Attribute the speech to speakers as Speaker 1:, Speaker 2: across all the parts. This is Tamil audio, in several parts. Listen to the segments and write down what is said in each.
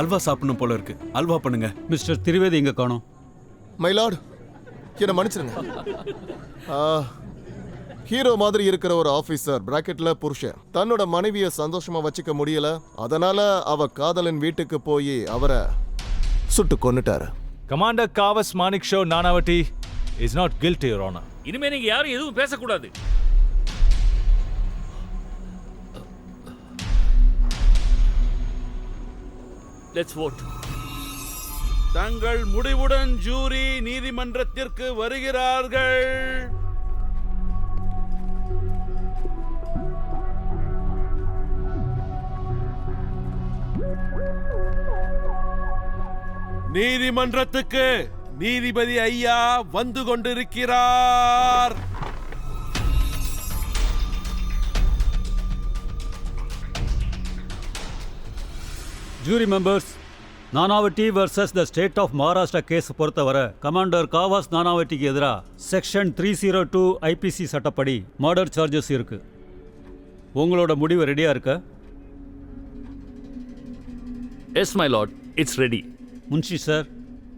Speaker 1: அல்வா சாப்பிடணும் போல இருக்கு. அல்வா பண்ணுங்க.
Speaker 2: மிஸ்டர் திரிவேதி எங்க காணோம்?
Speaker 3: மை லார்ட், என்ன மன்னிச்சிருங்க. ஹீரோ மாதிரி இருக்கிற ஒரு ஆபீசர் பிராக்கெட்ல புருஷன் தன்னோட மனைவியை சந்தோஷமா வச்சுக்க முடியல. அதனால அவ காதலன் வீட்டுக்கு போய் அவரை சுட்டு கொன்னுட்டாரு.
Speaker 4: Commander Kavas Manikshaw Nanavati is not guilty, Your Honor.
Speaker 5: இனிமே நீங்க யாரும் எதுவும் பேசக்கூடாது. Let's vote.
Speaker 1: தங்கள் முடிவுடன் ஜூரி நீதிமன்றத்திற்கு வருகிறார்கள். நீதிமன்றத்துக்கு நீதிபதி ஐயா வந்து கொண்டிருக்கிறார்.
Speaker 2: Jury members, Nanavati versus the state of Maharashtra case பொறுத்தவரை கமாண்டர் காவாஸ் நானாவட்டிக்கு எதிராக செக்ஷன் 302 ஐபிசி சட்டப்படி மர்டர் சார்ஜஸ் இருக்கு. உங்களோட முடிவு ரெடியா இருக்க?
Speaker 5: Yes, my lord. It's ready.
Speaker 2: Munshi sir,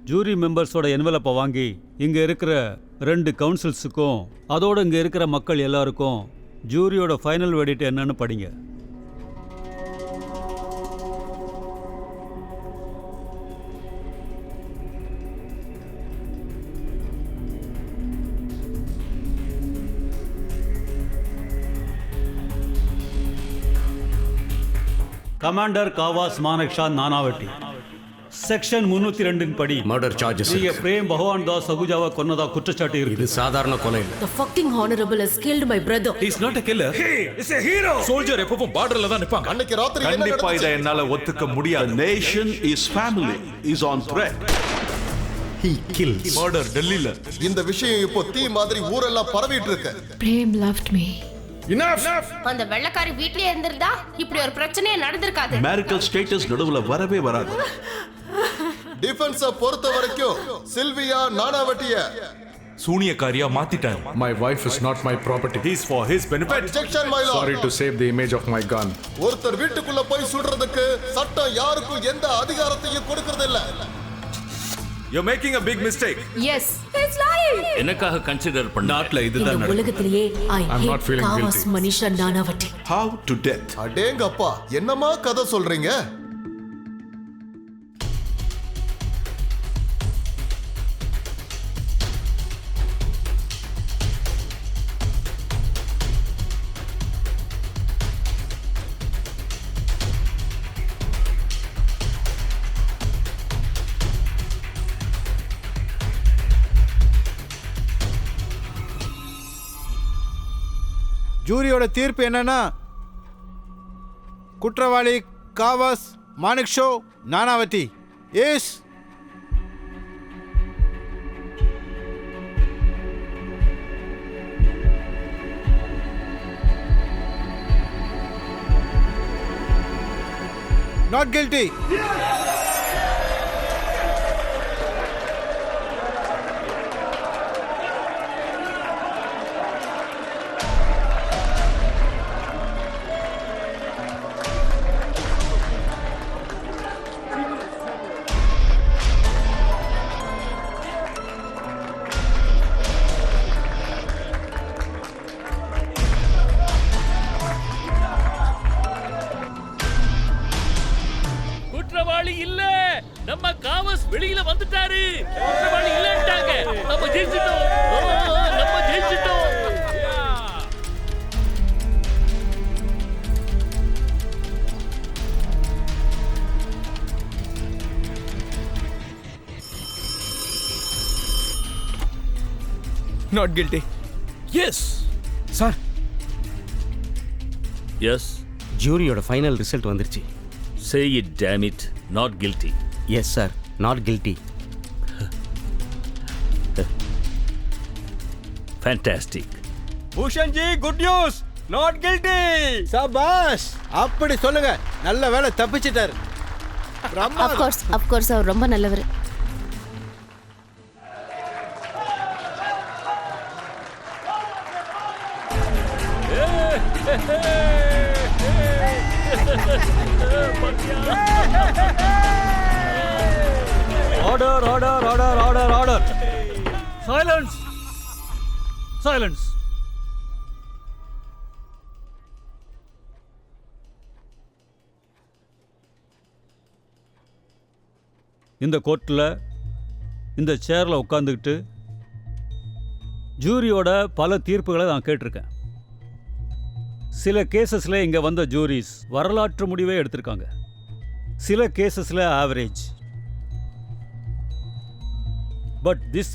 Speaker 2: jury மெம்பர்ஸோட என்வலப்பை வாங்கி இங்கே இருக்கிற 2 கவுன்சில்ஸுக்கும் அதோடு இங்கே இருக்கிற மக்கள் எல்லாருக்கும் ஜூரியோட ஃபைனல் வெடிட் என்னன்னு படிங்க. கமாண்டர் காவாஸ் மானக்ஷா நானாவட்டி செக்ஷன் 302 படி
Speaker 6: மர்டர் சார்ஜஸ்
Speaker 2: நீங்க பிரேம் பகவான் தாஸ் சகுஜாவை கொன்னதா குற்றச்சாட்டு இருக்கு.
Speaker 6: இது சாதாரண கொலை இல்ல.
Speaker 7: The fucking honorable has killed my brother.
Speaker 4: He's not a killer. He is a hero. Soldier எப்பவும் பார்டர்ல தான் நிப்பாங்க.
Speaker 3: அன்னைக்கு ராத்திரி என்ன
Speaker 8: கண்டிப்பா இதை
Speaker 3: நடந்துச்சு?
Speaker 8: என்னால ஒத்துக்க முடியாது. The nation is family is on threat.
Speaker 6: He kills.
Speaker 4: Murder டெல்லில.
Speaker 3: இந்த விஷயம் இப்போ தீ மாதிரி ஊரெல்லாம் பரவிட்டு இருக்கு.
Speaker 9: Prem loved me.
Speaker 7: அந்த வெள்ளக்காரி வீட்லயே இருந்திருந்தா இப்படி ஒரு பிரச்சனையே நடந்திருக்காது.
Speaker 8: Marital status நடுவுல வரவே வராது.
Speaker 3: டிஃபென்ஸ பொறுத்த வரைக்கும் Sylvia நானாவட்டிய
Speaker 4: சூனியக்காரியா மாத்திட்டாரு.
Speaker 10: My wife is not my property.
Speaker 4: He's for his benefit.
Speaker 3: objection my lord.
Speaker 10: Sorry to save the image of my gun.
Speaker 3: ஒருத்தர் வீட்டுக்குள்ள போய் சுடுறதுக்கு சட்டம் யாருக்கும் எந்த அதிகாரத்தையும் கொடுக்கறது இல்ல.
Speaker 4: You're making a big mistake.
Speaker 7: Yes, it's lying.
Speaker 5: எனக்காக கன்சிடர் பண்ண.
Speaker 1: நாட்டுல
Speaker 7: இந்த
Speaker 1: இதுதான் நடக்கும்.
Speaker 7: உலகத்திலேயே I
Speaker 10: I'm not
Speaker 7: hate
Speaker 10: feeling
Speaker 7: Kavas
Speaker 10: guilty.
Speaker 7: Manisha Nanavati.
Speaker 8: How to death.
Speaker 3: அடேங்கப்பா, என்னமா கதை சொல்றீங்க?
Speaker 11: ஜூரியோட தீர்ப்பு என்னன்னா, குற்றவாளி காவாஸ் மானிக்ஷோ நானாவட்டி எஸ் நாட் கில்ட்டி.
Speaker 5: குற்றவாளி இல்ல. நம்ம காவஸ் வெளியில வந்துட்டாரு. குற்றவாளி இல்லன்ட்டாங்க. நம்ம ஜெயிச்சிட்டோம். நம்ம ஜெயிச்சிட்டோம்.
Speaker 4: Not guilty. Yes.
Speaker 6: சார்,
Speaker 5: Yes.
Speaker 6: ஜூரியோட ஃபைனல் ரிசல்ட் வந்துருச்சு.
Speaker 5: Say it, damn it. Not guilty.
Speaker 6: Yes sir, not guilty.
Speaker 5: Fantastic.
Speaker 11: Bhushan ji, good news. Not guilty. சபாஷ், அப்படி சொல்லுங்க. நல்ல வேளை தப்பிச்சிட்டாரு.
Speaker 7: Of course அவர் ரொம்ப நல்லவர்.
Speaker 5: Hey!
Speaker 2: Order order order order order silence silence. இந்த கோர்ட்டில் இந்த சேரில் உட்காந்துக்கிட்டு ஜூரியோட பல தீர்ப்புகளை நான் கேட்டிருக்கேன். சில கேசஸில் இங்கே வந்த ஜூரிஸ் வரலாற்று முடிவே எடுத்திருக்காங்க, சில கேசஸில் average. But this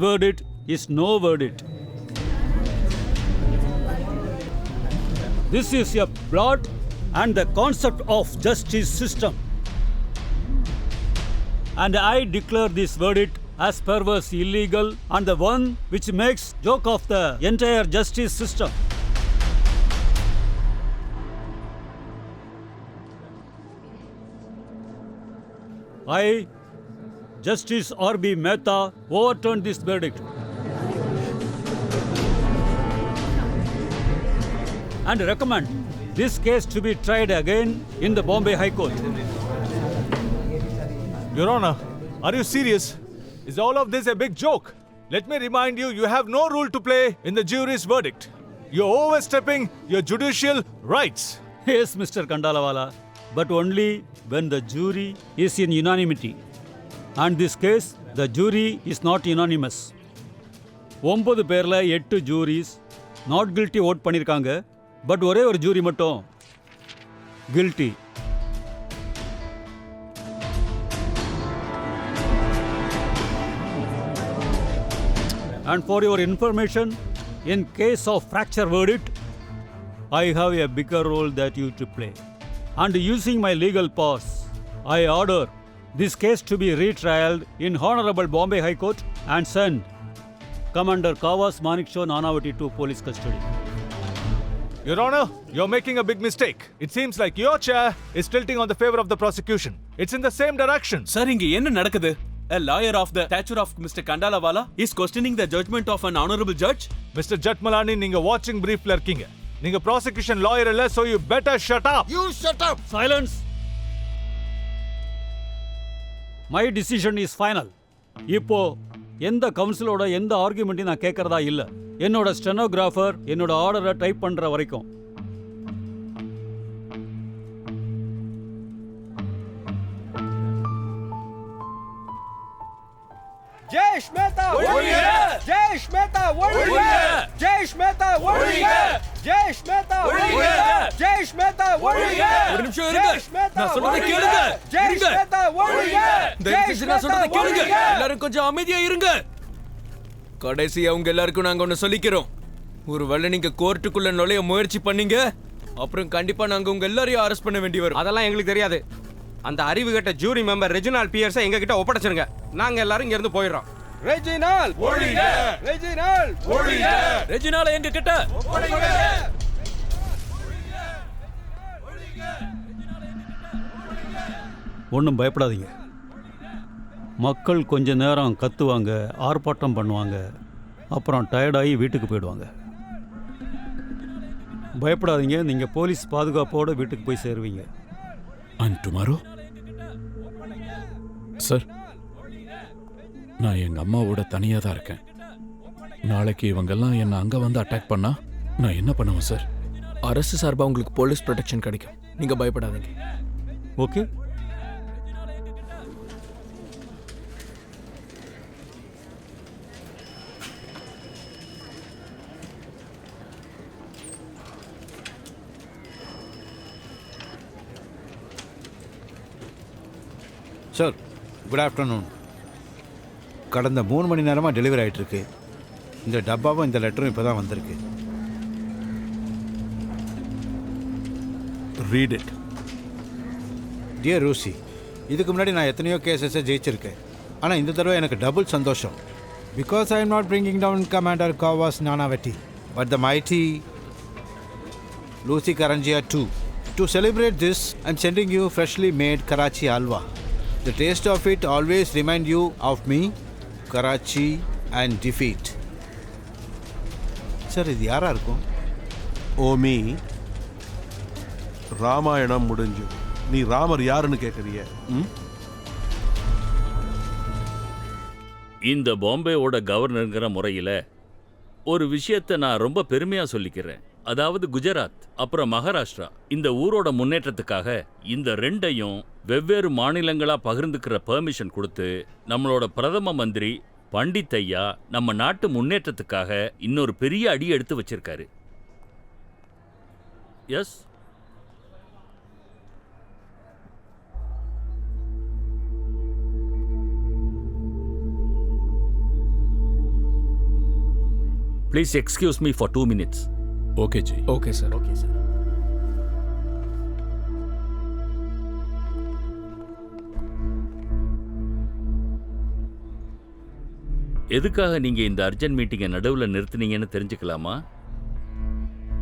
Speaker 2: verdict is no verdict. This is a blood and the concept of justice system. And I declare this verdict as perverse, illegal, and the one which makes joke of the entire justice system. I, Justice R.B. Mehta, overturn this verdict and recommend this case to be tried again in the Bombay High Court.
Speaker 4: Your Honor, are you serious? Is all of this a big joke? Let me remind you, you have no role to play in the jury's verdict. You're overstepping your judicial rights.
Speaker 2: Yes, Mr. Kandalawala, but only when the jury is in unanimity. And this case, the jury is not unanimous. 9 பேர்ல 8 ஜூரிஸ் நாட் கில்ட்டி ஓட் பண்ணியிருக்காங்க, பட் ஒரே ஒரு ஜூரி மட்டும் guilty. And for your information, in case of fracture verdict, I have a bigger role that you to play. And using my legal powers, I order this case to be retrialed in Honorable Bombay High Court and send Commander Kavas Manikshaw Nanavati to police custody.
Speaker 4: Your Honor, you're making a big mistake. It seems like your chair is tilting on the favor of the prosecution. It's in the same direction.
Speaker 9: Sir, இங்க என்ன நடக்குது? A lawyer of the stature of Mr. Kandalawala is questioning the judgment of an honorable judge.
Speaker 4: Mr. Jatmalani, நீங்க watching briefல இருக்கீங்க. நீங்க prosecution lawyer இல்ல, so you better shut up.
Speaker 3: You shut up.
Speaker 2: Silence. My decision is final. இப்போ எந்த கவுன்சிலோட எந்த ஆர்குமெண்ட்டையும் நான் கேட்கறதா இல்லை. என்னோட ஸ்டெனோகிராஃபர் என்னோட ஆர்டரை டைப் பண்ற வரைக்கும்.
Speaker 11: Jaish Mehta, Jaish Mehta, Jaish Mehta, Jaish Mehta, Jaish Mehta,
Speaker 9: ஒரு நிமிஷம் இருங்க. நான் சொல்றதை கேளுங்க.
Speaker 11: Jaish Mehta,
Speaker 9: நான் சொல்றதை கேளுங்க. எல்லாரும் கொஞ்சம் அமைதியா இருங்க. கடைசி அவங்க எல்லாருக்கும் நாங்க ஒன்னு சொல்லிக்கிறோம். ஒருவேளை நீங்க கோர்ட்டுக்குள்ள நுழைய முயற்சி பண்ணீங்க, அப்புறம் கண்டிப்பா நாங்க உங்க எல்லாரையும் அரெஸ்ட் பண்ண வேண்டி வரும்.
Speaker 6: அதெல்லாம் எங்களுக்கு தெரியாது. அந்த அறிவு கட்ட ஜூரி மெம்பர் ரெஜினால் பியர்ஸை எங்க கிட்ட ஒப்படைச்சிருங்க. நாங்க எல்லாரும் இங்க இருந்து போயிடுறோம்.
Speaker 11: Reginald, Reginald,
Speaker 9: ரெஜினால எங்க கிட்ட
Speaker 2: ஒன்றும் பயப்படாதீங்க. மக்கள் கொஞ்ச நேரம் கத்துவாங்க, ஆர்ப்பாட்டம் பண்ணுவாங்க, அப்புறம் டயர்டாகி வீட்டுக்கு போயிடுவாங்க. பயப்படாதீங்க, நீங்கள் போலீஸ் பாதுகாப்போடு வீட்டுக்கு போய் சேருவீங்க.
Speaker 8: And tomorrow? சார், நான் எங்கள் அம்மாவோட தனியாக தான் இருக்கேன். நாளைக்கு இவங்கெல்லாம் என்னை அங்கே வந்து அட்டாக் பண்ணா நான் என்ன பண்ணுவேன் சார்?
Speaker 9: அரசு சார்பா உங்களுக்கு போலீஸ் ப்ரொடெக்ஷன் கிடைக்கும். நீங்க பயப்படாதீங்க.
Speaker 2: ஓகே.
Speaker 11: Sir, good afternoon. கடந்த 3 மணி நேரமாக டெலிவரி ஆகிட்டுருக்கு. இந்த டப்பாவும் இந்த லெட்டரும் இப்போ தான் வந்திருக்கு.
Speaker 8: Read it.
Speaker 11: டியர் ரூசி, இதுக்கு முன்னாடி நான் எத்தனையோ கேசஸை ஜெயிச்சிருக்கேன். ஆனால் இந்த தடவை எனக்கு டபுள் சந்தோஷம். Because I am not bringing down commander Kawas Nanavati but the mighty Lucy Karanjia too. To celebrate this I am sending you freshly made Karachi halwa. The taste of it always remind you of me, Karachi and defeat. Sir, இது யாரா இருக்கும்?
Speaker 1: ஓமி, ராமாயணம் முடிஞ்சு நீ ராமர் யாருன்னு கேட்குறிய?
Speaker 5: இந்த பாம்பேவோட கவர்னருங்கிற முறையில் ஒரு விஷயத்தை நான் ரொம்ப பெருமையாக சொல்லிக்கிறேன். அதாவது குஜராத் அப்புறம் மகாராஷ்டிரா இந்த ஊரோட முன்னேற்றத்துக்காக இந்த ரெண்டையும் வெவ்வேறு மாநிலங்களாக பகிர்ந்துக்கிற பெர்மிஷன் கொடுத்து நம்மளோட பிரதம மந்திரி பண்டித் ஐயா நம்ம நாட்டு முன்னேற்றத்துக்காக இன்னொரு பெரிய அடி எடுத்து வச்சிருக்காரு. Yes, please excuse me for 2 minutes.
Speaker 8: Okay ji.
Speaker 9: Okay sir.
Speaker 11: Okay sir.
Speaker 5: எதுக்காக நீங்க இந்த அர்ஜென்ட் மீட்டிங்கை நடுவில் நிறுத்துனீங்கன்னு தெரிஞ்சுக்கலாமா?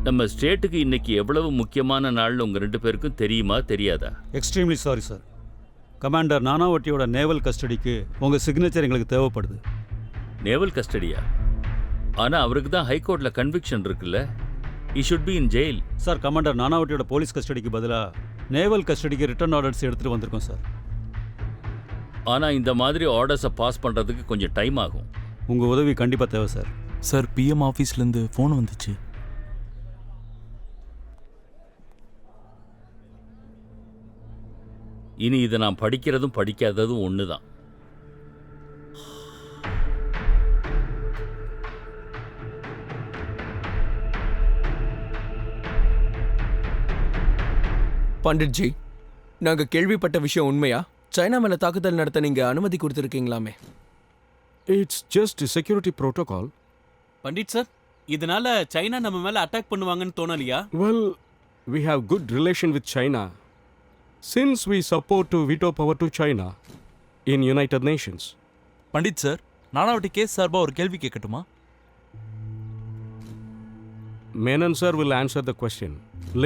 Speaker 5: நம்ம ஸ்டேட்டுக்கு இன்னைக்கு எவ்வளவு முக்கியமான நாள்னு உங்க 2 பேருக்கும் தெரியுமா தெரியாதா?
Speaker 2: Extremely sorry sir. கமாண்டர் நானாவட்டியோட நேவல் கஸ்டடிக்கு உங்கள் சிக்னேச்சர் எங்களுக்கு தேவைப்படுது.
Speaker 5: நேவல் கஸ்டடியா? ஆனா அவருக்கு தான் ஹைகோர்ட்ல கன்விக்ஷன் இருக்குல்ல. he should be in jail.
Speaker 2: Sir, commander நானாவட்டியோட போலீஸ் கஸ்டடிக்கு பதிலாக நேவல் கஸ்டடிக்கு ரிட்டர்ன் ஆர்டர்ஸ் எடுத்துகிட்டு வந்திருக்கோம் சார்.
Speaker 5: ஆனா இந்த மாதிரி ஆர்டர்ஸை பாஸ் பண்றதுக்கு கொஞ்சம் டைம் ஆகும்.
Speaker 2: உங்கள் உதவி கண்டிப்பாக தேவை சார்.
Speaker 12: சார், பிஎம் ஆஃபீஸ்லேருந்து ஃபோன் வந்துச்சு.
Speaker 5: இனி இதை நான் படிக்கிறதும் படிக்காததும் ஒன்று தான்.
Speaker 9: பண்டிட் ஜி, நாங்க கேள்விப்பட்ட விஷயம் உண்மையா? சைனா மேல தாக்குதல் நடத்த நீங்க அனுமதி கொடுத்துருக்கீங்களாமே.
Speaker 13: It's just security protocol.
Speaker 12: Pandit sir, இதனால சைனா நம்ம மேல அட்டாக் பண்ணுவாங்கன்னு தோணலையா?
Speaker 13: Well, we have good relation with China since we support to veto power to China in United Nations.
Speaker 12: Pandit sir, Nanavati case சார்பா ஒரு கேள்வி கேட்கட்டுமா?
Speaker 13: Menon sir will answer the question.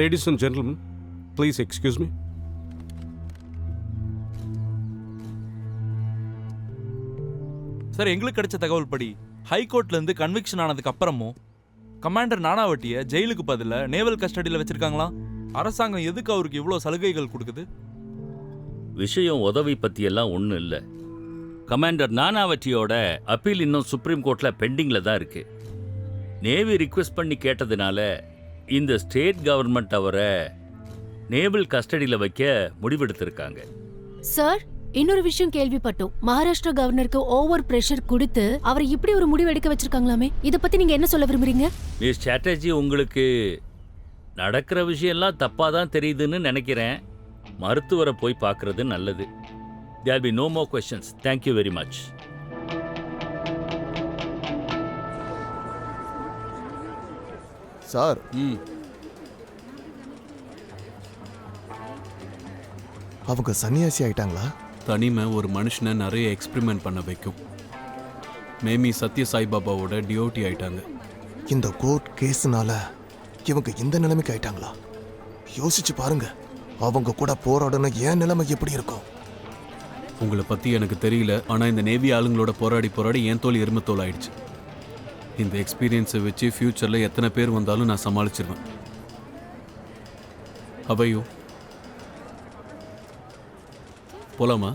Speaker 13: Ladies and gentlemen, please excuse me.
Speaker 12: Sir, எங்களுக்கு கிடைச்ச தகவல் படி ஹைகோர்ட்ல இருந்து கன்விக்ஷன் ஆனதுக்கு அப்புறமும் கமாண்டர் நானாவட்டியை ஜெயிலுக்கு பதிலா நேவல் கஸ்டடியில் வச்சிருக்காங்களாம். அரசாங்கம் எதுக்கு அவருக்கு இவ்வளோ சலுகைகள் கொடுக்குது?
Speaker 5: விஷயம் உதவி பற்றியெல்லாம் ஒன்றும் இல்லை. கமாண்டர் நானாவட்டியோட அப்பீல் இன்னும் சுப்ரீம் கோர்ட்டில் பெண்டிங்கில் தான் இருக்கு. நேவி ரிக்வெஸ்ட் பண்ணி கேட்டதுனால இந்த ஸ்டேட் கவர்மெண்ட் அவரை நேவல் கஸ்டடியில் வைக்க முடிவெடுத்திருக்காங்க.
Speaker 14: சார், இன்னொரு விஷயம் கேள்விப்பட்டோம். மகாராஷ்டிரா கவர்னருக்கு ஓவர் பிரஷர் கொடுத்து அவரை இப்படி ஒரு முடிவு எடுக்க வச்சிருக்காங்களாமே. இத பத்தி நீங்க என்ன சொல்ல விரும்புறீங்க?
Speaker 5: மிஸ் சாட்டர்ஜி, உங்களுக்கு நடக்கிற விஷயம்லாம் தப்பா தான் தெரியுதுன்னு நினைக்கிறேன். மருத்துவரை போய் பார்க்கறது நல்லது. There will be no more questions. Thank you very much.
Speaker 3: Sir, அவங்க சன்னியாசி ஆயிட்டாங்களா?
Speaker 12: தனிமை ஒரு மனுஷனை நிறைய எக்ஸ்பெரிமெண்ட் பண்ண வைக்கும். மேமி சத்ய சாய்பாபாவோட டியோட்டி ஆயிட்டாங்க.
Speaker 3: இந்த கோர்ட் கேஸ்னால இவங்க இந்த நிலைமைக்கு ஆயிட்டாங்களா? யோசிச்சு பாருங்க, அவங்க கூட போராடணும் என் நிலைமை எப்படி இருக்கும்?
Speaker 12: உங்களை பற்றி எனக்கு தெரியல, ஆனால் இந்த நேவி ஆளுங்களோட போராடி என் தோல் எருமத்தோல் ஆயிடுச்சு. இந்த எக்ஸ்பீரியன்ஸை வச்சு ஃப்யூச்சரில் எத்தனை பேர் வந்தாலும் நான் சமாளிச்சிருவேன். அவையும் போலாமா?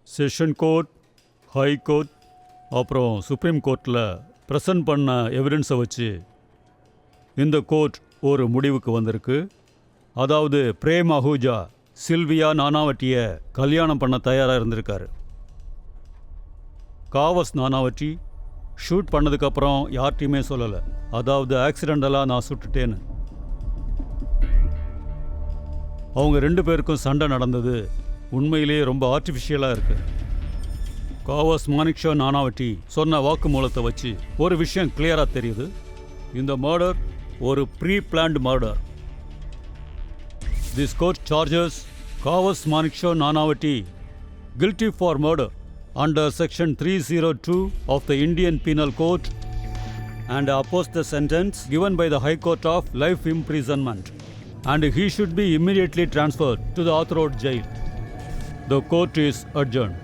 Speaker 2: செஷன் கோர்ட், ஹை கோர்ட், அப்புறம் சுப்ரீம் கோர்ட்டில் ப்ரெசன்ட் பண்ண எவிடன்ஸை வச்சு இந்த கோர்ட் ஒரு முடிவுக்கு வந்திருக்கு. அதாவது பிரேம் அஹூஜா சில்வியா நானாவட்டியை கல்யாணம் பண்ண தயாராக இருந்திருக்காரு. காவஸ் நானாவட்டி ஷூட் பண்ணதுக்கப்புறம் யார்கிட்டையுமே சொல்லலை. அதாவது ஆக்சிடெண்டலாக நான் சுட்டுட்டேன்னு. அவங்க 2 பேருக்கும் சண்டை நடந்தது உண்மையிலேயே ரொம்ப ஆர்டிஃபிஷியலாக இருக்குது. காவஸ் மாணிக்ஷா நானாவட்டி சொன்ன வாக்குமூலத்தை வச்சு ஒரு விஷயம் கிளியராக தெரியுது. இந்த மர்டர் ஒரு pre planned murder. This court charges Kawas Manekshaw Nanavati guilty for murder under section 302 of the Indian Penal Code and oppose the sentence given by the High Court of life imprisonment, and he should be immediately transferred to the Arthur Road jail. The court is adjourned.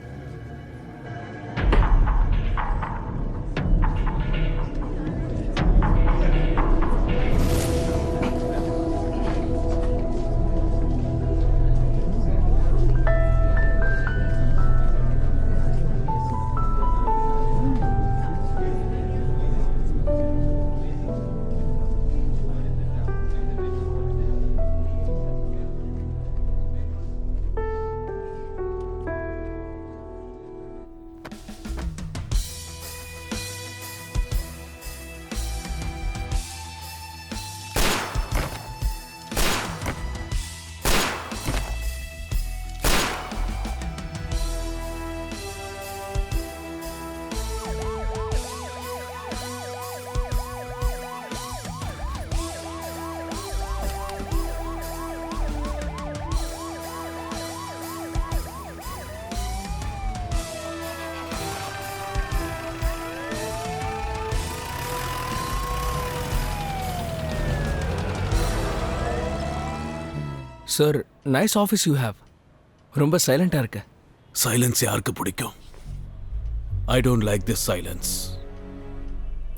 Speaker 9: Sir nice office you have. ரொம்ப சைலண்டாக இருக்க.
Speaker 15: சைலன்ஸ் யாருக்கு பிடிக்கும்? I don't like this silence.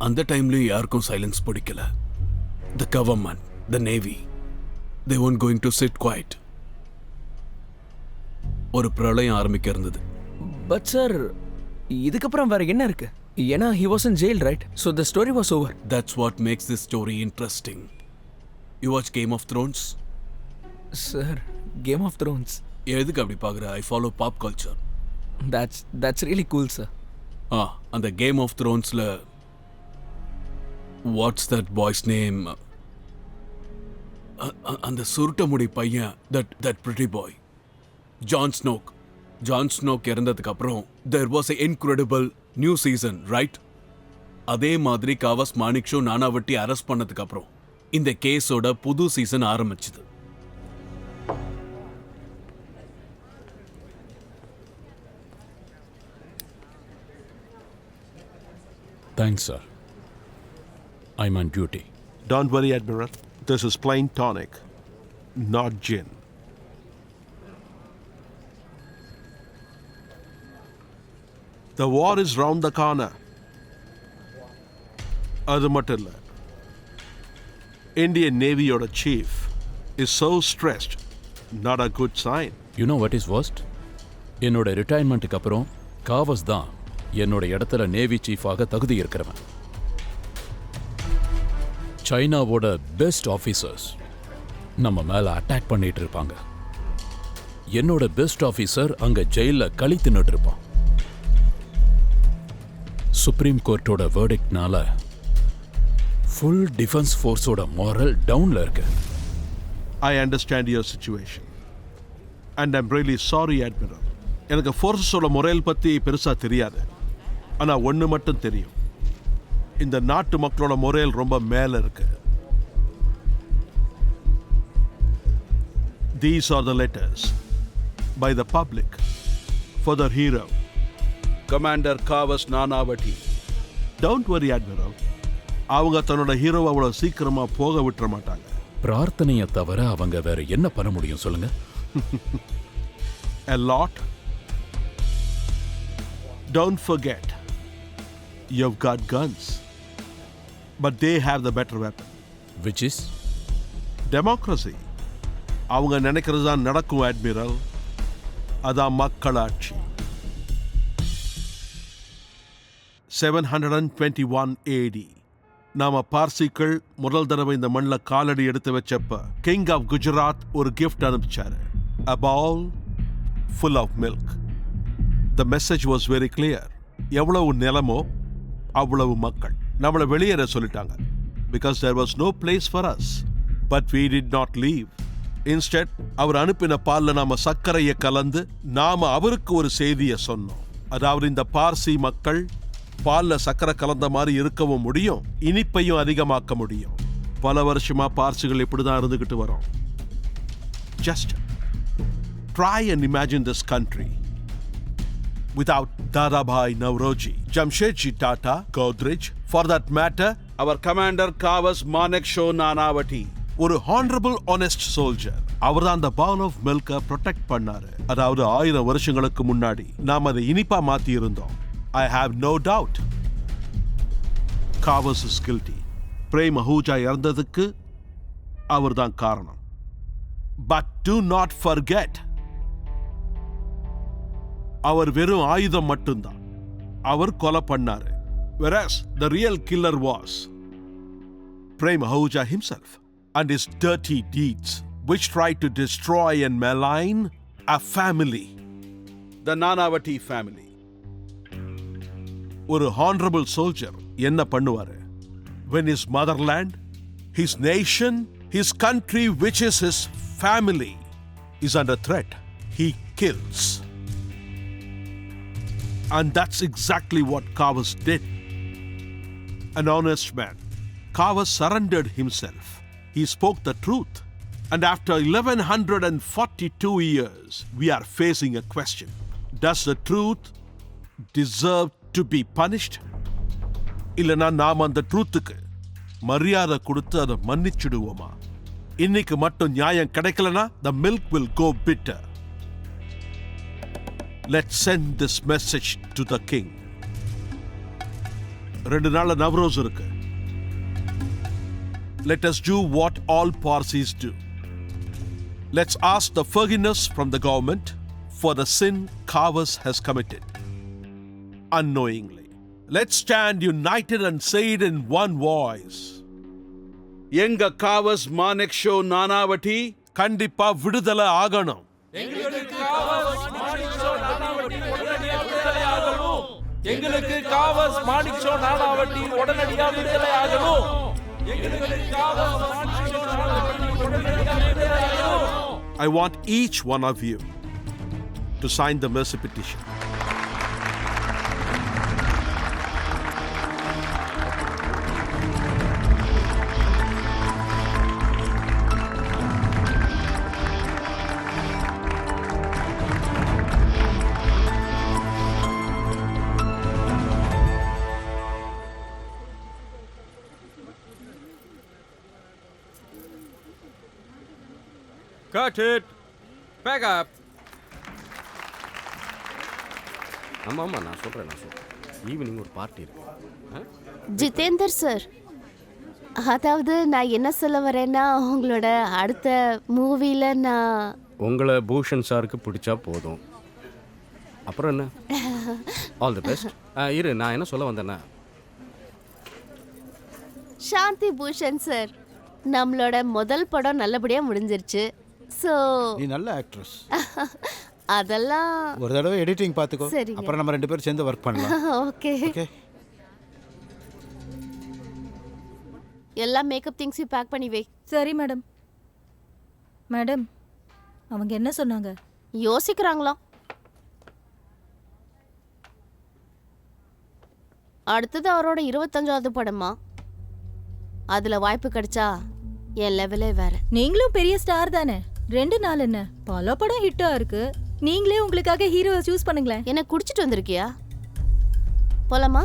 Speaker 15: அந்த டைம்லயும் யாருக்கும் சைலன்ஸ் பிடிக்கல. The government, the navy, they won't going to sit quiet. ஒரு பிரளயம் ஆரம்பிக்க இருந்தது.
Speaker 9: பட் சார் இதுக்கப்புறம் வேற என்ன இருக்கு? ஏன்னா he was in jail, right? So the story was over.
Speaker 15: That's what makes this story interesting. You watch Game of Thrones?
Speaker 9: Sir, Game of Thrones.
Speaker 15: எதுக்கு அப்படி பார்க்குற? I follow pop culture.
Speaker 9: That's really cool, sir.
Speaker 15: அந்த Game of Thronesல what's that boy's name? அந்த சுருட்ட முடி பையன், that pretty boy. Jon Snow இறந்ததுக்கு அப்புறம் there was an incredible new season, right? அதே மாதிரி காவாஸ் மாணிக்ஷோ நானாவட்டி அரெஸ்ட் பண்ணதுக்கு அப்புறம் இந்த கேஸோட புது சீசன் ஆரம்பிச்சது.
Speaker 8: Thanks, sir. I'm on duty.
Speaker 1: Don't worry, Admiral. This is plain tonic, not gin. The war is round the corner. அது மட்டும் இல்லை, இந்தியன் நேவியோட chief is so stressed. Not a good sign.
Speaker 8: You know what is worst? என்னோட ரிட்டையர்மெண்ட்டுக்கு அப்புறம் காவஸ் தான் என்னோட இடத்துல நேவி சீஃபாக தகுதி இருக்கிறவன். சைனாவோட பெஸ்ட் ஆஃபீஸர்ஸ் நம்ம மேல அட்டாக் பண்ணிட்டு இருப்பாங்க. என்னோட பெஸ்ட் ஆஃபீஸர் அங்க ஜெயில களி தின்னுட்டு இருப்பான். சுப்ரீம் கோர்ட்டோட வேர்டிக்ட்னால ஃபுல் டிஃபென்ஸ் ஃபோர்ஸோட மாரல் டவுன்ல இருக்கு.
Speaker 1: I understand your situation. And I'm really sorry, Admiral. எனக்கு ஃபோர்ஸஸோட முறையில் பற்றி பெருசாக தெரியாது. ஆனால் ஒன்று மட்டும் தெரியும், இந்த நாட்டு மக்களோட முறையில் ரொம்ப மேலே இருக்கு. These are the letters by the public for the hero, Commander Kavas Nanavati. Don't worry, Admiral. அவங்க தன்னோட ஹீரோவை அவ்வளோ சீக்கிரமா போக விட்டுற மாட்டாங்க.
Speaker 8: பிரார்த்தனையை தவிர அவங்க வேற என்ன பண்ண முடியும் சொல்லுங்க?
Speaker 1: A lot. Don't forget, you've got guns, but they have the better weapon.
Speaker 8: Which is?
Speaker 1: Democracy. அவங்க நினைக்கிறது தான் நடக்கும், Admiral. அதான் மக்களாட்சி. 721 AD. நாம பார்சிகள் முதல் தடவை இந்த மண்ணில் காலடி எடுத்து வச்சப்ப கிங் ஆஃப் குஜராத் ஒரு gift அனுப்பிச்சாரு. A bowl full of milk. The message was very clear. எவ்வளவு நிலமோ அவ்வளவு மக்கள். நம்மளை வெளியேற சொல்லிட்டாங்க. Because there was no place for us. But we did not leave. Instead, அவர் அனுப்பின பால்ல நாம சர்க்கரையை கலந்து நாம அவருக்கு ஒரு செய்தியை சொன்னோம். அதாவது இந்த பார்சி மக்கள் பால்ல சக்கரை கலந்த மாதிரி இருக்கவும் முடியும், இனிப்பையும் அதிகமாக்க முடியும். பல வருஷமா பார்சிகள் இப்படிதான் இருந்துகிட்டு வரோம். Just try and imagine this country without Dadabhai Nauroji, Jamshedji Tata, Godrej, for that matter, our commander Kavas Manekshaw Nanavati, ஒரு honorable honest soldier. அவர் தான் அந்த bowl of milk protect பண்ணாரு. அதாவது 1000 வருஷங்களுக்கு முன்னாடி நாம் அதை இனிப்பா மாத்தி இருந்தோம். I have no doubt Kavas is guilty. Prem Ahuja இறந்ததுக்கு அவர் தான் காரணம். But do not forget, அவர் வெறும் ஆயுதம் மட்டும்தான். அவர் கொலை பண்ணாரு. Whereas the real killer was Prem Ahuja himself and his dirty deeds which tried to destroy and malign a family, the Nanavati family. ஒரு honorable soldier என்ன பண்ணுவாரு? When his motherland, his nation, his country, which is his family, is under threat, he kills. And that's exactly what Kavas did. An honest man. Kavas surrendered himself. He spoke the truth. And after 1142 years, we are facing a question. Does the truth deserve to be punished? இல்லனா நாம் அந்த ட்ரூத்துக்கு மரியாதை கொடுத்து அதை மன்னிச்சிடுவோமா? இன்னைக்கு மட்டும் நியாயம் கிடைக்கலனா the milk will go bitter. Let's send this message to the king. 2 நாள்ல நவ்ரோஸ் இருக்கு. Let us do what all Parsis do. Let's ask the forgiveness from the government for the sin Kavas has committed unknowingly. Let's stand united and say it in one voice. எங்க காவஸ் மானெக்ஷோ நானாவட்டி கண்டிப்பா விடுதலை ஆகணும்.
Speaker 12: எங்களுக்கு காவஸ் மாணிக்ஷோ நானாவட்டி உடனடியா விடுதலை ஆகணும்.
Speaker 1: I want each one of you to sign the mercy petition.
Speaker 6: Cut it. Back up. ஆமா நான் சொல்றேன் ஈவினிங் ஒரு பார்ட்டி இருக்கு.
Speaker 16: ஜிதேந்தர் சார், அதாவது நான் என்ன சொல்ல வரேன்னா உங்களோட அடுத்த மூவில நான்
Speaker 13: உங்களை பூஷன் சாருக்கு பிடிச்சா போதும். அப்புறம் என்ன? All the best. இரு, நான் என்ன சொல்ல வந்தேன்னா,
Speaker 16: சாந்தி பூஷன் சார், நம்மளோட முதல் படம் நல்லபடியா முடிஞ்சிருச்சு. ஸோ
Speaker 11: நீ நல்ல ஆக்ட்ரஸ்.
Speaker 16: அதெல்லாம்
Speaker 11: ஒரு தடவை எடிட்டிங் பார்த்துக்கோ,
Speaker 16: சரிங்க.
Speaker 11: அப்புறம் நம்ம 2 பேரும் சேர்ந்து ஒர்க் பண்ணலாம்.
Speaker 16: Okay
Speaker 11: okay.
Speaker 16: எல்லா மேக்கப் திங்ஸையும் பேக் பண்ணி வை.
Speaker 17: சரி மேடம். மேடம், அவங்க என்ன சொன்னாங்க?
Speaker 16: யோசிக்கிறாங்களா? அடுத்தது அவரோட 25வது படமா? அதுல வாய்ப்பு கிடைச்சா என் லெவலே வேற.
Speaker 17: நீங்களும் பெரிய ஸ்டார் தானே, 2 நாள் என்ன பல படம் ஹிட்டா இருக்கு. நீங்களே உங்களுக்காக ஹீரோவை சூஸ் பண்ணுங்களேன்.
Speaker 16: என்ன குடிச்சிட்டு வந்திருக்கியா? போலாமா?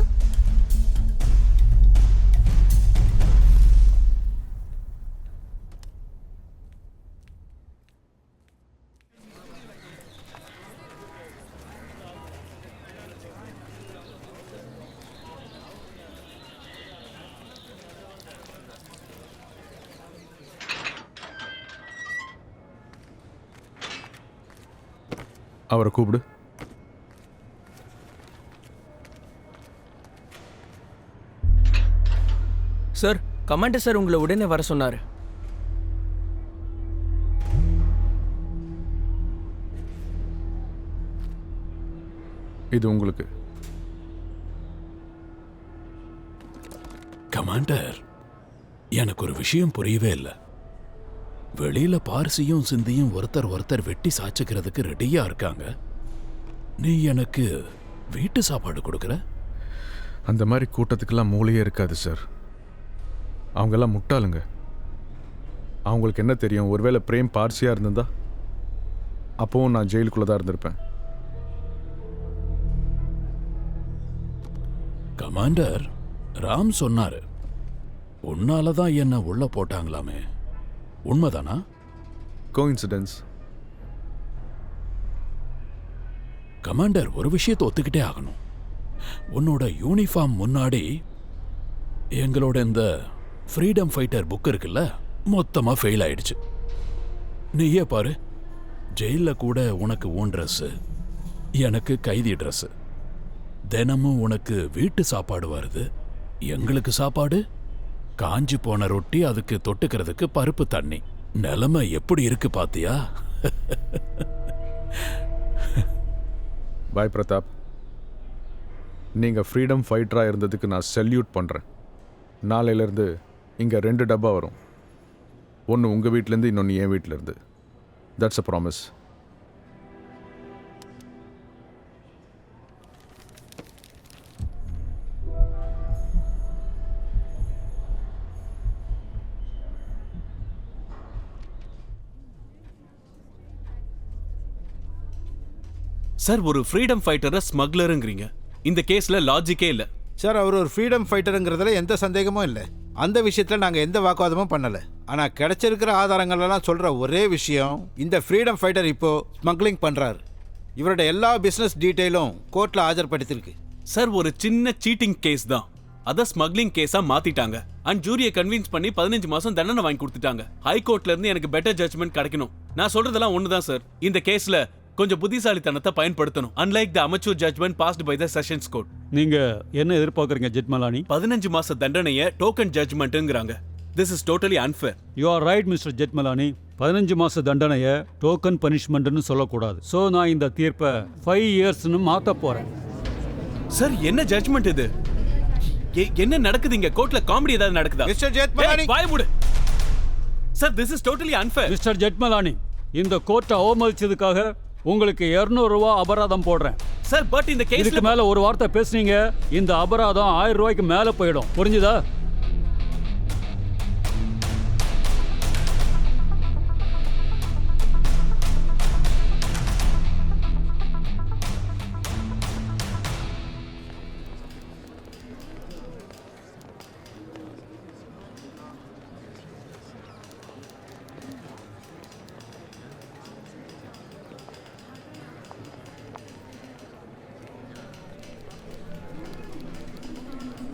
Speaker 10: அவரை கூப்பிடு.
Speaker 9: சார், கமாண்டர் சார் உங்களை உடனே வர சொன்னாரு.
Speaker 10: இது உங்களுக்கு.
Speaker 8: கமாண்டர், எனக்கு ஒரு விஷயம் புரியவே இல்லை. வெளியில பார்சியும் சிந்தியும் ஒருத்தர் வெட்டி சாச்சுக்கிறதுக்கு ரெடியா இருக்காங்க. நீ எனக்கு வீட்டு சாப்பாடு கொடுக்குற?
Speaker 10: அந்த மாதிரி கூட்டத்துக்கெல்லாம் மூளையே இருக்காது சார். அவங்கெல்லாம் முட்டாளுங்க. அவங்களுக்கு என்ன தெரியும்? ஒருவேளை பிரேம் பார்சியாக இருந்திருந்தா அப்போவும் நான் ஜெயிலுக்குள்ளே தான் இருந்திருப்பேன்.
Speaker 8: கமாண்டர், ராம் சொன்னாரு உன்னாலதான் என்ன உள்ள போட்டாங்களாமே, உண்மைதானா?
Speaker 10: கோஇன்சிடென்ஸ்.
Speaker 8: கமாண்டர், ஒரு விஷயத்தை ஒத்துக்கிட்டே ஆகணும். உன்னோட யூனிஃபார்ம் முன்னாடி எங்களோட இந்த ஃப்ரீடம் ஃபைட்டர் புக் இருக்குல்ல, மொத்தமா ஃபெயில் ஆயிடுச்சு. நீயே பாரு, ஜெயில கூட உனக்கு ஓன் ட்ரெஸ்ஸு, எனக்கு கைதி ட்ரெஸ்ஸு. தினமும் உனக்கு வீட்டு சாப்பாடு வருது, எங்களுக்கு சாப்பாடு காஞ்சி போன ரொட்டி, அதுக்கு தொட்டுக்கிறதுக்கு பருப்பு தண்ணி. நிலைமை எப்படி இருக்கு பாத்தியா?
Speaker 10: பாய் பிரதாப், நீங்கள் ஃப்ரீடம் ஃபைட்டராக இருந்ததுக்கு நான் செல்யூட் பண்ணுறேன். நாளையிலேருந்து இங்கே 2 டப்பா வரும். ஒன்று உங்கள் வீட்டிலேருந்து, இன்னொன்று என் வீட்டிலேருந்து. That's a promise.
Speaker 15: சார், ஒரு ஃப்ரீடம் ஃபைட்டரை ஸ்மக்லருங்கிறீங்க. இந்த கேஸ்ல லாஜிக்கே இல்லை
Speaker 11: சார். அவர் ஒரு ஃப்ரீடம் ஃபைட்டருங்கிறதுல எந்த சந்தேகமும் இல்லை. அந்த விஷயத்தில் நாங்கள் எந்த வாக்குவாதமும் பண்ணலை. ஆனால் கிடைச்சிருக்கிற ஆதாரங்கள்லாம் சொல்கிற ஒரே விஷயம் இந்த ஃப்ரீடம் ஃபைட்டர் இப்போ ஸ்மக்லிங் பண்ணுறாரு. இவரோட எல்லா பிஸ்னஸ் டீட்டெயிலும் கோர்ட்டில் ஆஜர்படுத்தியிருக்கு.
Speaker 15: சார் ஒரு சின்ன சீட்டிங் கேஸ் தான், அதை ஸ்மக்லிங் கேஸா மாத்திட்டாங்க. அண்ட் ஜூரியை கன்வின்ஸ் பண்ணி 15 மாசம் தண்டனை வாங்கி கொடுத்துட்டாங்க. ஹைகோர்ட்ல இருந்து எனக்கு பெட்டர் ஜட்ஜ்மெண்ட் கிடைக்கணும். நான் சொல்றதெல்லாம் ஒண்ணுதான் சார், இந்த கேஸ்ல கொஞ்சம் புத்திசாலித்தனத்தை பயன்படுத்தணும். Unlike the amateur judgement passed by the sessions court.
Speaker 2: நீங்க என்ன எதிர்பார்க்கறீங்க ஜெட்மலானி?
Speaker 15: 15 மாச தண்டனையை டோக்கன் ஜட்ஜ்மெண்ட்ங்கறாங்க. This is totally unfair.
Speaker 2: You are right, Mr. Jethmalani. 15 மாச தண்டனையை டோக்கன் பனிஷ்மெண்ட்னு சொல்லக்கூடாது. ஸோ நான் இந்த தீர்ப்பை 5 இயர்ஸ்னு மாற்ற போறேன்.
Speaker 15: சார் என்ன ஜட்ஜ்மெண்ட் இது? என்ன நடக்குது இங்க? கோர்ட்ல காமெடி ஏதாவது நடக்குதா?
Speaker 11: மிஸ்டர் ஜெட்மலானி
Speaker 15: வாய் மூடு. Sir this is totally unfair.
Speaker 2: Mister Jethmalani, இந்த கோர்ட்டை அவமதிச்சதுக்காக உங்களுக்கு 200 ரூபா அபராதம் போடுறேன்.
Speaker 15: சார் பட் இந்த கேஸ்ல
Speaker 2: இதுக்கு மேல ஒரு வார்த்தை பேசுனீங்க, இந்த அபராதம் 1000 ரூபாய்க்கு மேல போயிடும். புரிஞ்சுதா?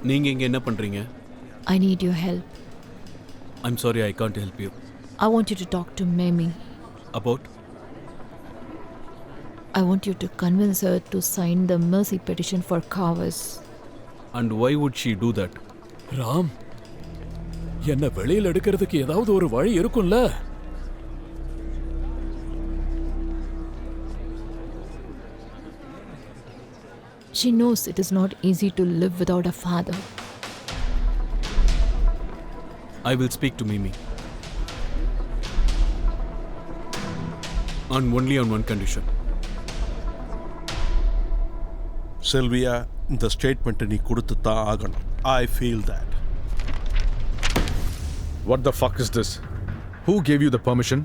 Speaker 15: நீங்க இங்க என்ன பண்றீங்க?
Speaker 18: I need your help.
Speaker 15: I'm sorry, I can't help you.
Speaker 18: I want you to talk to Mimi.
Speaker 15: About?
Speaker 18: I want you to convince her to sign the mercy petition for Kavas.
Speaker 15: And why would she do that?
Speaker 8: Ram, என்ன வெளியில எடுக்கிறதுக்கு ஏதாவது ஒரு வழி இருக்கும்ல?
Speaker 18: She knows it is not easy to live without a father.
Speaker 15: I will speak to Mimi. And only on one condition.
Speaker 1: செல்வியா, இந்த ஸ்டேட்மெண்ட் நீ கொடுத்து தான் ஆகணும். I feel that.
Speaker 10: What the fuck is this? Who gave you the permission?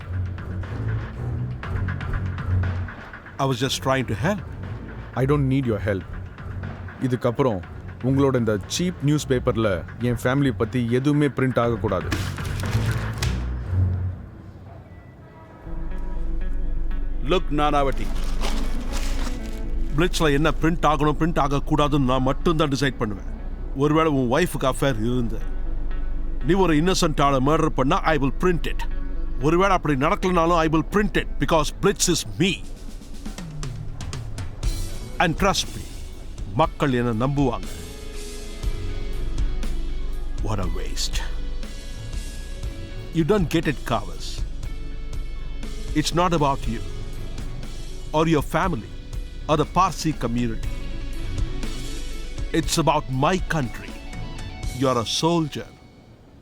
Speaker 1: I was just trying to help.
Speaker 10: I don't need your help. இதுக்கப்புறம் உங்களோட இந்த சீப் நியூஸ் பேப்பரில் என் ஃபேமிலி பற்றி எதுவுமே பிரிண்ட் ஆகக்கூடாது.
Speaker 1: லுக் நானாவட்டி, பிளிட்ஸில் என்ன பிரிண்ட் ஆகணும் பிரிண்ட் ஆகக்கூடாதுன்னு நான் மட்டும்தான் டிசைட் பண்ணுவேன். ஒருவேளை உன் ஒய்ஃபுக்கு அஃபேர் இருந்து நீ ஒரு இன்னசென்ட் ஆளை மர்டர் பண்ணா ஐ வில் பிரிண்ட் இட். ஒருவேளை அப்படி நடக்கலனாலும் I will print it because Blitz is me. And trust me, மக்கள் என்ன நம்புவாங்க. What a waste. You don't get it, Kavas. It's not about you or your family or the Parsi community. It's about my country. You're a soldier,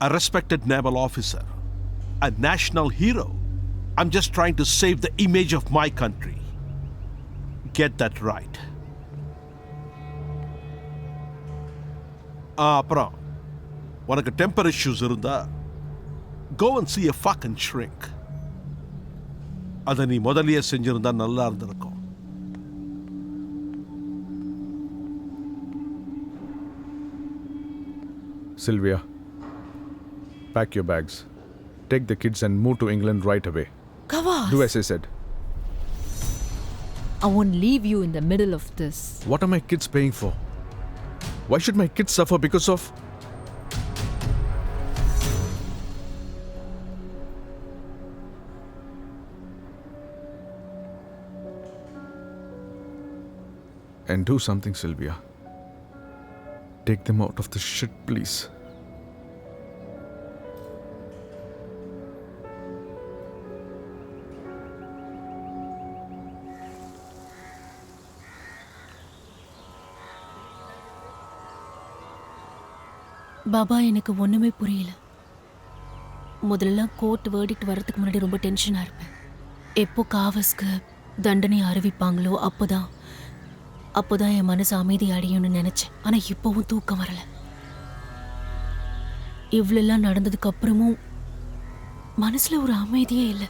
Speaker 1: a respected naval officer, a national hero. I'm just trying to save the image of my country. Get that right. அப்புறம் உனக்கு டெம்பர் இஷ்யூஸ் இருந்தா go and see a fucking shrink. அதை நீ முதலியே செஞ்சிருந்தா நல்லா இருந்திருக்கும்.
Speaker 10: Sylvia, pack your bags. Take the kids and move to England right away.
Speaker 18: Kavas!
Speaker 10: Do as I said.
Speaker 18: I won't leave you in the middle of this.
Speaker 10: What are my kids paying for? Why should my kids suffer because of... And do something, Sylvia. Take them out of this shit, please.
Speaker 14: Baba, எனக்கு ஒன்றுமே புரியல. முதல்ல கோர்ட் வேர்டிக்ட் வர்றதுக்கு முன்னாடி ரொம்ப டென்ஷனாக இருப்பேன். எப்போ காவஸ்க்கு தண்டனை அறிவிப்பாங்களோ அப்போதான் என் மனசு அமைதி அடையும்னு நினச்சேன். ஆனால் இப்போவும் தூக்கம் வரல. இவ்வளெல்லாம் நடந்ததுக்கு அப்புறமும் மனசில் ஒரு அமைதியே இல்லை.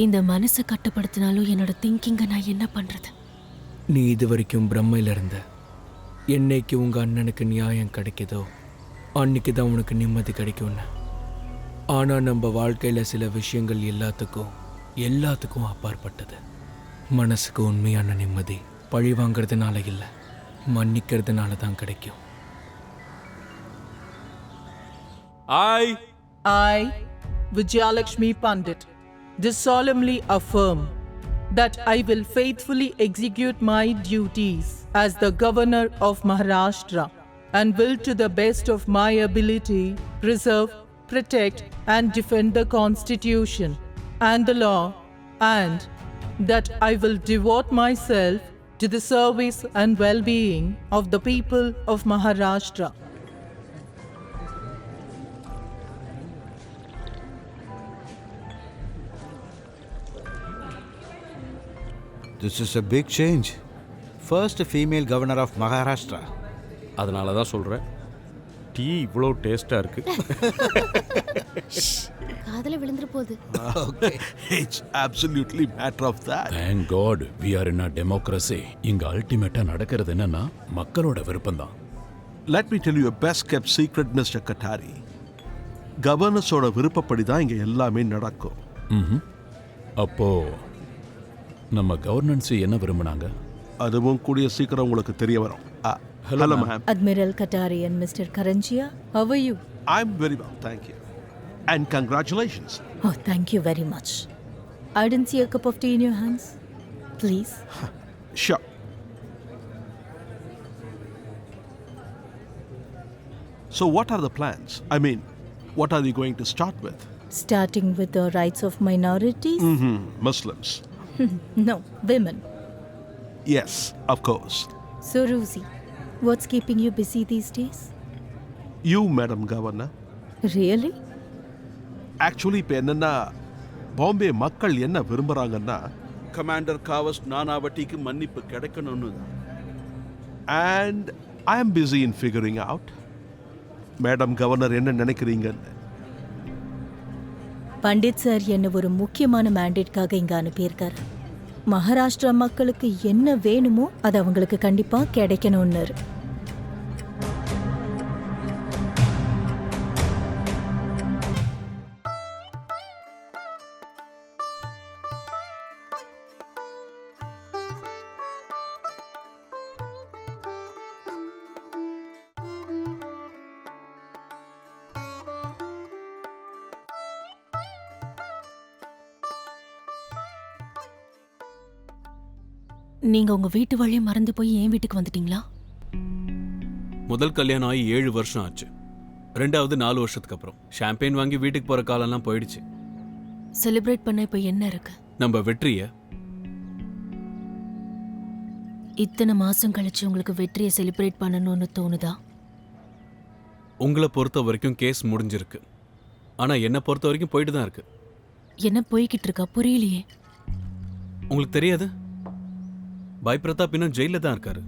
Speaker 14: இந்த மனசை கட்டுப்படுத்தினாலும் என்னோட திங்கிங்கை நான் என்ன பண்ணுறது?
Speaker 9: நீ இது வரைக்கும் பிரம்மையில் இருந்த. என்னைக்கு உங்கள் அண்ணனுக்கு நியாயம் கிடைக்குதோ அன்னைக்கு தான் உனக்கு நிம்மதி கிடைக்கும்னு. ஆனால் நம்ம வாழ்க்கையில் சில விஷயங்கள் எல்லாத்துக்கும் அப்பாற்பட்டது. மனசுக்கு உண்மையான நிம்மதி பழி வாங்கிறதுனால இல்லை, மன்னிக்கிறதுனால தான் கிடைக்கும்.
Speaker 19: I, Vijayalakshmi Pandit, do solemnly affirm that I will faithfully execute my duties as the Governor of Maharashtra and will to the best of my ability preserve, protect and defend the Constitution and the law, and that I will devote myself to the service and well-being of the people of Maharashtra.
Speaker 11: This is a big change. First female governor of Maharashtra.
Speaker 13: அதனால தான் சொல்கிறேன், டீ இவ்வளோ டேஸ்டாக இருக்கு.
Speaker 16: காதல விழுந்துற போகுது.
Speaker 1: It's absolutely matter of that.
Speaker 8: Thank God we are in a democracy. இங்க அல்டிமேட்டா நடக்கிறது என்னன்னா மக்களோட விருப்பம் தான்.
Speaker 1: Let me tell you a best kept secret, Mr. Katari. கவர்னர்ஸோட விருப்பப்படி தான் இங்க எல்லாமே நடக்கும்.
Speaker 8: அப்போ நம்ம கவர்னன்ஸ் என்ன விரும்புனாங்க?
Speaker 1: அதுவும் கூடிய சீக்கிரம் உங்களுக்கு தெரிய வரும். Hello, ma'am.
Speaker 17: Admiral Katari and Mr. Karanjia, how are you?
Speaker 1: I'm very well, thank you. And congratulations.
Speaker 17: Oh, thank you very much. I didn't see a cup of tea in your hands. Please.
Speaker 1: Sure. So what are the plans? I mean, what are you going to start with?
Speaker 17: Starting with the rights of minorities?
Speaker 1: Muslims.
Speaker 17: No, women.
Speaker 1: Yes, of course.
Speaker 17: So, Rosie, what's keeping you busy these days?
Speaker 1: You, Madam Governor.
Speaker 17: Really?
Speaker 1: Actually, இப்போ என்னன்னா பாம்பே மக்கள் என்ன விரும்புறாங்கன்னா கமாண்டர் காவஸ் நானாவட்டிக்கு மன்னிப்பு கிடைக்கணும்னு தான். And I am busy in figuring out madam governor என்ன நினைக்கிறீங்கன்னு.
Speaker 17: பண்டிட் சார் என்ன ஒரு முக்கியமான மேண்டேட்காக இங்க அனுப்பியிருக்காரு. மகாராஷ்டிரா மக்களுக்கு என்ன வேணுமோ அது அவங்களுக்கு கண்டிப்பா கிடைக்கணும்னு.
Speaker 14: நீங்க உங்க வீட்டு வழியை மறந்து போய் என் வீட்டுக்கு வந்துட்டீங்களா?
Speaker 15: முதல் கல்யாணம் ஆகி 7 வருஷம் ஆச்சு. ரெண்டாவது 4 வருஷத்துக்கு அப்புறம் ஷாம்பெயின் வாங்கி வீட்டுக்கு போற காலம்லாம் போயிடுச்சு.
Speaker 14: செலிப்ரேட் பண்ண இப்ப என்ன இருக்கு?
Speaker 15: நம்ம வெற்றிய.
Speaker 14: இத்தனை மாசம் கழிச்சு உங்களுக்கு வெற்றியை செலிப்ரேட் பண்ணணும்னு தோணுதா?
Speaker 15: உங்களை பொறுத்த வரைக்கும் கேஸ் முடிஞ்சிருக்கு. ஆனா என்ன பொறுத்த வரைக்கும் போயிட்டு தான் இருக்கு.
Speaker 14: என்ன போய்கிட்டு இருக்கா? புரியலையே.
Speaker 15: உங்களுக்கு தெரியாது? பாய் பிரதாப் இன்னும் ஜெயில தான் இருக்காரு.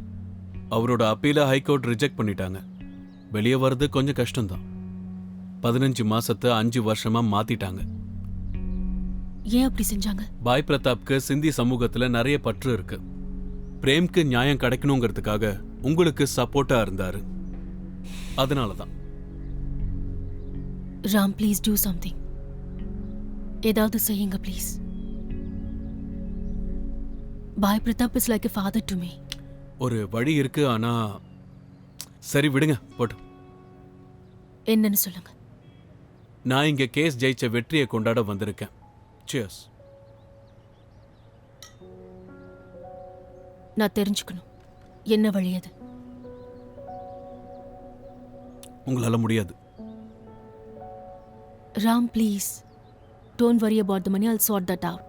Speaker 15: அவரோட அப்பீல ஹைகோர்ட் ரிஜெக்ட் பண்ணிட்டாங்க. வெளியே வர்றது கொஞ்சம் கஷ்டம்தான். 15 மாசத்தை 5 வருஷமா மாத்திட்டாங்க.
Speaker 14: ஏன் அப்படி செஞ்சாங்க?
Speaker 15: பாய் பிரதாப்க்கு சிந்தி சமூகத்துல நிறைய பற்று இருக்கு. பிரேம்க்கு நியாயம் கிடைக்கணுங்கிறதுக்காக உங்களுக்கு சப்போர்ட்டா இருந்தாரு. அதனாலதான்.
Speaker 14: Ram, please do something. ஏதாவது செய்யுங்க please. Bye Pratap is like a father to me.
Speaker 15: ஒரு வழி இருக்கு, ஆனா சரி விடுங்க போட்டு.
Speaker 14: என்னன்னு சொல்லுங்க.
Speaker 15: நான் இங்க கேஸ் ஜெயிச்ச வெற்றியை கொண்டாட வந்திருக்கேன். Cheers.
Speaker 14: நான் தெரிஞ்சுக்கணும், என்ன வழி அது?
Speaker 15: உங்களால முடியாது.
Speaker 14: Ram please don't worry about the money. I'll sort that out.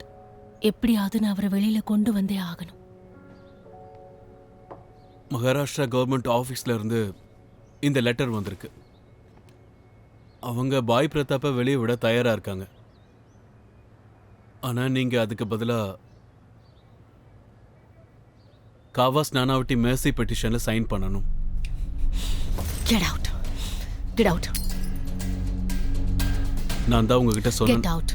Speaker 14: எப்படியாவது நான் அவரை வெளியில கொண்டு வந்தே ஆகணும்.
Speaker 15: மகாராஷ்டிரா கவர்மெண்ட் ஆஃபீஸ்ல இருந்து இந்த லெட்டர் வந்திருக்கு. அவங்க பாய் பிரதாப்பை வெளியே விட தயாரா இருக்காங்க. ஆனா நீங்க அதுக்கு பதிலா காவாஸ் நானாவட்டி மேர்சி பெட்டிஷன்ல சைன் பண்ணணும்.
Speaker 14: Get out. Get out.
Speaker 15: நான் தான் உங்ககிட்ட
Speaker 14: Get
Speaker 15: சொன்னேன்.
Speaker 14: out.